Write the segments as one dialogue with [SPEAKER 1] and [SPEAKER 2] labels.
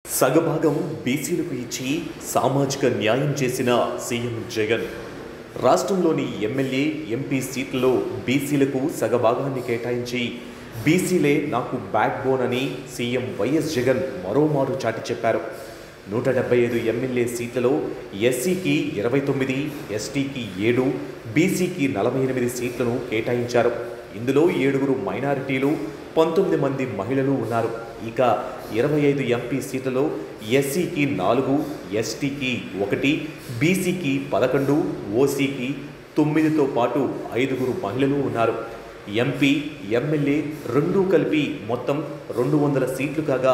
[SPEAKER 1] సగభాగం బీసీలకు ఇచ్చి సామాజిక న్యాయం చేసిన సీఎం జగన్ రాష్ట్రంలోని ఎమ్మెల్యే ఎంపీ సీట్లలో బీసీలకు సగభాగాన్ని కేటాయించి బీసీలే నాకు బ్యాక్ బోన్ అని సీఎం వైఎస్ జగన్ మరోమారు చాటి చెప్పారు. 175 ఎమ్మెల్యే సీట్లలో ఎస్సీకి 29, ఎస్టీకి 7, బీసీకి 48 సీట్లను కేటాయించారు. ఇందులో 7 మైనారిటీలు, 19 మంది మహిళలు ఉన్నారు. ఇక 25 ఎంపీ సీట్లలో ఎస్సీకి 4, ఎస్టీకి 1, బీసీకి 11, ఓసీకి 9తో పాటు 5 మహిళలు ఉన్నారు. ఎంపీ, ఎమ్మెల్యే రెండూ కలిపి మొత్తం 200 సీట్లు కాగా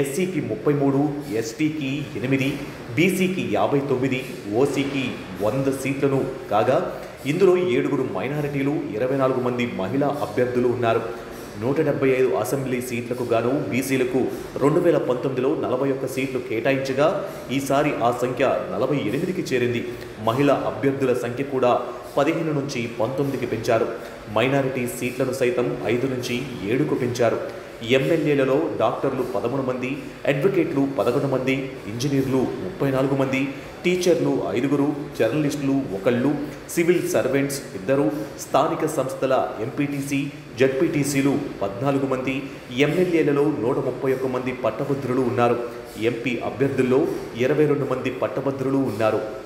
[SPEAKER 1] ఎస్సీకి 33, ఎస్టీకి 8, బీసీకి 59, ఓసీకి 100 సీట్లను కాగా ఇందులో 7 మైనారిటీలు, 24 మంది మహిళా అభ్యర్థులు ఉన్నారు. 175 అసెంబ్లీ సీట్లకు గాను బీసీలకు 2019లో 41 సీట్లు కేటాయించగా ఈసారి ఆ సంఖ్య 48కి చేరింది. మహిళా అభ్యర్థుల సంఖ్య కూడా 15 నుంచి 19కి పెంచారు. మైనారిటీ సీట్లను సైతం 5 నుంచి 7కు పెంచారు. ఎమ్మెల్యేలలో డాక్టర్లు 13 మంది, అడ్వకేట్లు 11 మంది, ఇంజనీర్లు 34 మంది, టీచర్లు 5, జర్నలిస్టులు 1, సివిల్ సర్వెంట్స్ 2, స్థానిక సంస్థల ఎంపీటీసీ, జడ్పీటీసీలు 14 మంది, ఎమ్మెల్యేలలో 131 మంది పట్టభద్రులు ఉన్నారు. ఎంపీ అభ్యర్థుల్లో 22 మంది పట్టభద్రులు ఉన్నారు.